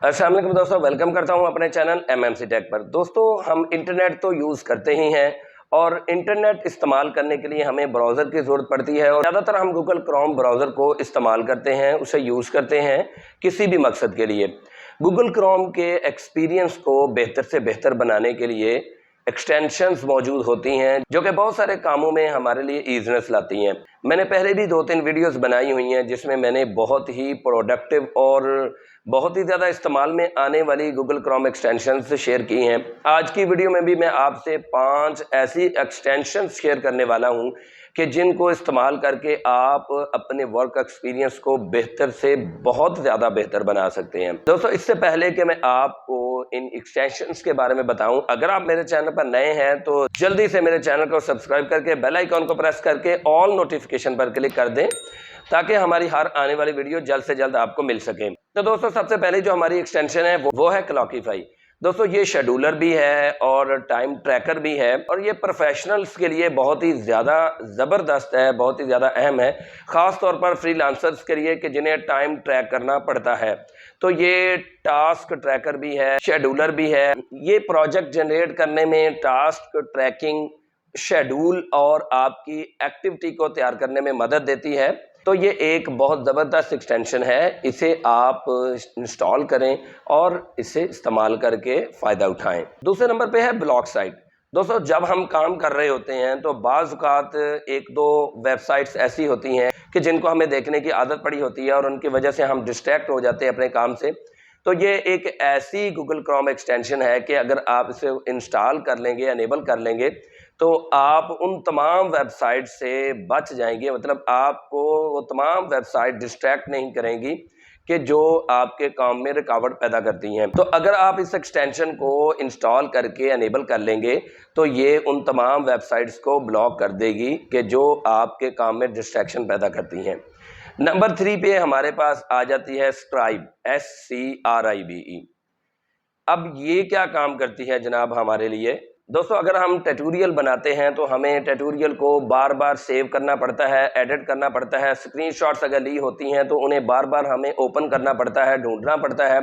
अस्सलाम वालेकुम दोस्तों, वेलकम करता हूं अपने चैनल एमएमसी टेक पर। दोस्तों, हम इंटरनेट तो यूज़ करते ही हैं और इंटरनेट इस्तेमाल करने के लिए हमें ब्राउज़र की ज़रूरत पड़ती है और ज़्यादातर हम गूगल क्रोम ब्राउज़र को इस्तेमाल करते हैं, उसे यूज़ करते हैं किसी भी मकसद के लिए। गूगल क्रोम के एक्सपीरियंस को बेहतर से बेहतर बनाने के लिए एक्सटेंशंस मौजूद होती हैं जो कि बहुत सारे कामों में हमारे लिए ईज़नेस लाती हैं। मैंने पहले भी 2-3 वीडियोस बनाई हुई हैं जिसमें मैंने बहुत ही प्रोडक्टिव और बहुत ही ज़्यादा इस्तेमाल में आने वाली गूगल क्रोम एक्सटेंशंस शेयर की हैं। आज की वीडियो में भी मैं आपसे 5 ऐसी एक्सटेंशंस शेयर करने वाला हूं कि जिनको इस्तेमाल करके आप अपने वर्क एक्सपीरियंस को बेहतर से बहुत ज़्यादा बेहतर बना सकते हैं। दोस्तों, इससे पहले कि मैं आपको इन एक्सटेंशंस के बारे में बताऊं, अगर आप मेरे चैनल पर नए हैं तो जल्दी से मेरे चैनल को सब्सक्राइब करके बेल आइकॉन को प्रेस करके ऑल नोटिफिकेशन पर क्लिक कर दें ताकि हमारी हर आने वाली वीडियो जल्द से जल्द आपको मिल सके। तो दोस्तों, सबसे पहले जो हमारी एक्सटेंशन है वो है क्लॉकिफाई। दोस्तों, ये शेड्यूलर भी है और टाइम ट्रैकर भी है और ये प्रोफेशनल्स के लिए बहुत ही ज़्यादा ज़बरदस्त है, बहुत ही ज़्यादा अहम है, ख़ास तौर पर फ्रीलांसर्स के लिए कि जिन्हें टाइम ट्रैक करना पड़ता है। तो ये टास्क ट्रैकर भी है, शेड्यूलर भी है। ये प्रोजेक्ट जनरेट करने में टास्क ट्रैकिंग, शेड्यूल और आपकी एक्टिविटी को तैयार करने में मदद देती है। तो ये एक बहुत ज़बरदस्त एक्सटेंशन है, इसे आप इंस्टॉल करें और इसे इस्तेमाल करके फ़ायदा उठाएं। दूसरे नंबर पे है ब्लॉक साइट। दोस्तों, जब हम काम कर रहे होते हैं तो बाज़ औक़ात 1-2 वेबसाइट्स ऐसी होती हैं कि जिनको हमें देखने की आदत पड़ी होती है और उनकी वजह से हम डिस्ट्रैक्ट हो जाते हैं अपने काम से। तो ये एक ऐसी गूगल क्रोम एक्सटेंशन है कि अगर आप इसे इंस्टॉल कर लेंगे, एनेबल कर लेंगे, तो आप उन तमाम वेबसाइट से बच जाएंगे। मतलब आपको वो तमाम वेबसाइट डिस्ट्रैक्ट नहीं करेंगी कि जो आपके काम में रुकावट पैदा करती हैं। तो अगर आप इस एक्सटेंशन को इंस्टॉल करके एनेबल कर लेंगे तो ये उन तमाम वेबसाइट्स को ब्लॉक कर देगी कि जो आपके काम में डिस्ट्रैक्शन पैदा करती हैं। नंबर 3 पे हमारे पास आ जाती है स्क्राइब, SCRIBE। अब ये क्या काम करती है जनाब हमारे लिए? दोस्तों, अगर हम ट्यूटोरियल बनाते हैं तो हमें ट्यूटोरियल को बार बार सेव करना पड़ता है, एडिट करना पड़ता है। स्क्रीनशॉट्स अगर ली होती हैं तो उन्हें बार बार हमें ओपन करना पड़ता है, ढूंढना पड़ता है।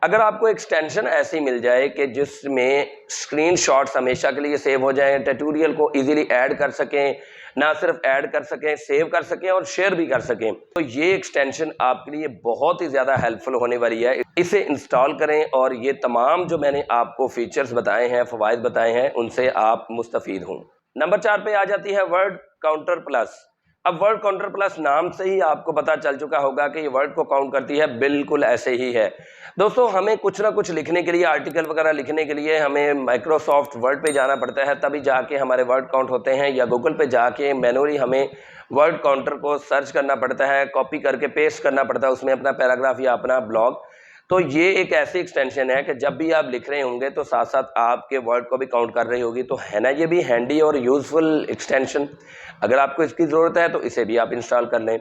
अगर आपको एक्सटेंशन ऐसी मिल जाए कि जिसमें स्क्रीनशॉट्स हमेशा के लिए सेव हो जाएं, ट्यूटोरियल को इजीली ऐड कर सकें, ना सिर्फ ऐड कर सकें, सेव कर सकें और शेयर भी कर सकें, तो ये एक्सटेंशन आपके लिए बहुत ही ज़्यादा हेल्पफुल होने वाली है। इसे इंस्टॉल करें और ये तमाम जो मैंने आपको फीचर्स बताए हैं, फ़वाइद बताए हैं, उनसे आप मुस्तफ़ीद हों। नंबर 4 पे आ जाती है वर्ड काउंटर प्लस। अब वर्ड काउंटर प्लस नाम से ही आपको पता चल चुका होगा कि ये वर्ड को काउंट करती है, बिल्कुल ऐसे ही है। दोस्तों, हमें कुछ ना कुछ लिखने के लिए, आर्टिकल वगैरह लिखने के लिए हमें माइक्रोसॉफ्ट वर्ड पे जाना पड़ता है, तभी जाके हमारे वर्ड काउंट होते हैं, या गूगल पे जाके मैनुअली हमें वर्ड काउंटर को सर्च करना पड़ता है, कॉपी करके पेस्ट करना पड़ता है उसमें अपना पैराग्राफ या अपना ब्लॉग। तो ये एक ऐसी एक्सटेंशन है कि जब भी आप लिख रहे होंगे तो साथ साथ आपके वर्ड को भी काउंट कर रही होगी। तो है ना ये भी हैंडी और यूज़फुल एक्सटेंशन। अगर आपको इसकी ज़रूरत है तो इसे भी आप इंस्टॉल कर लें।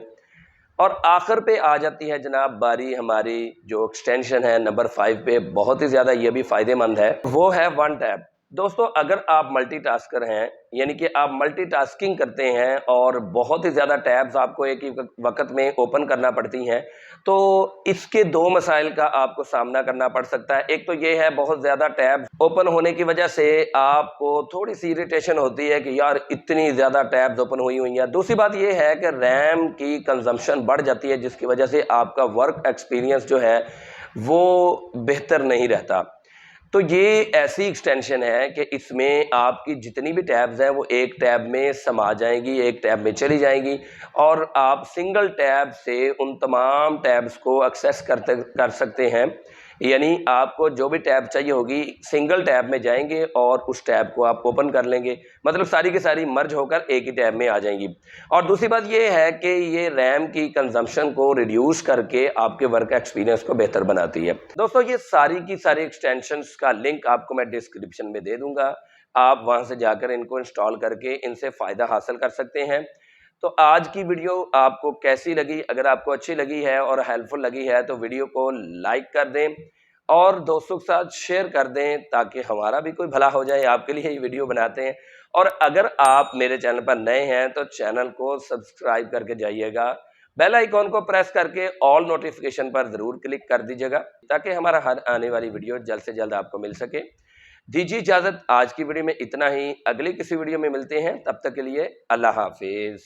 और आखिर पे आ जाती है जनाब बारी हमारी जो एक्सटेंशन है नंबर 5 पे, बहुत ही ज़्यादा ये भी फ़ायदेमंद है, वो है वन टैब। दोस्तों, अगर आप मल्टीटास्कर हैं, यानी कि आप मल्टीटास्किंग करते हैं और बहुत ही ज़्यादा टैब्स आपको एक ही वक्त में ओपन करना पड़ती हैं, तो इसके 2 मसाइल का आपको सामना करना पड़ सकता है। एक तो ये है, बहुत ज़्यादा टैब ओपन होने की वजह से आपको थोड़ी सी इरिटेशन होती है कि यार इतनी ज़्यादा टैब्स ओपन हुई हुई हैं। दूसरी बात ये है कि रैम की कंजम्पशन बढ़ जाती है, जिसकी वजह से आपका वर्क एक्सपीरियंस जो है वो बेहतर नहीं रहता। तो ये ऐसी एक्सटेंशन है कि इसमें आपकी जितनी भी टैब्स हैं वो एक टैब में समा जाएंगी, एक टैब में चली जाएंगी और आप सिंगल टैब से उन तमाम टैब्स को एक्सेस कर सकते हैं। यानी आपको जो भी टैब चाहिए होगी, सिंगल टैब में जाएंगे और उस टैब को आप ओपन कर लेंगे, मतलब सारी की सारी मर्ज होकर एक ही टैब में आ जाएंगी। और दूसरी बात ये है कि ये रैम की कंजम्पशन को रिड्यूस करके आपके वर्क एक्सपीरियंस को बेहतर बनाती है। दोस्तों, ये सारी की सारी एक्सटेंशंस का लिंक आपको मैं डिस्क्रिप्शन में दे दूंगा, आप वहां से जाकर इनको इंस्टॉल करके इनसे फ़ायदा हासिल कर सकते हैं। तो आज की वीडियो आपको कैसी लगी? अगर आपको अच्छी लगी है और हेल्पफुल लगी है तो वीडियो को लाइक कर दें और दोस्तों के साथ शेयर कर दें ताकि हमारा भी कोई भला हो जाए। आपके लिए ये वीडियो बनाते हैं। और अगर आप मेरे चैनल पर नए हैं तो चैनल को सब्सक्राइब करके जाइएगा बेल आइकॉन को प्रेस करके ऑल नोटिफिकेशन पर जरूर क्लिक कर दीजिएगा ताकि हमारा हर आने वाली वीडियो जल्द से जल्द आपको मिल सके। दीजिए इजाजत, आज की वीडियो में इतना ही। अगली किसी वीडियो में मिलते हैं, तब तक के लिए अल्लाह हाफिज।